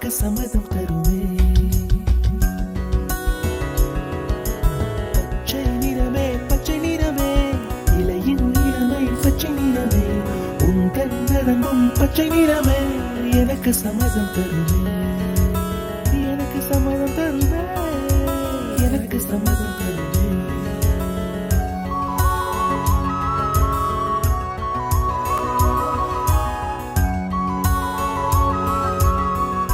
எனக்கு சம்மதம் தருமே. பச்சை நிறமே பச்சை நிறமே, இலையின் நிறமை பச்சை நிறமே, உங்கள் நரம்பும் பச்சை நிறமே, எனக்கு சம்மதம் தருமே, எனக்கு சம்மதம் தருமே, எனக்கு சம்மதம் தருமே.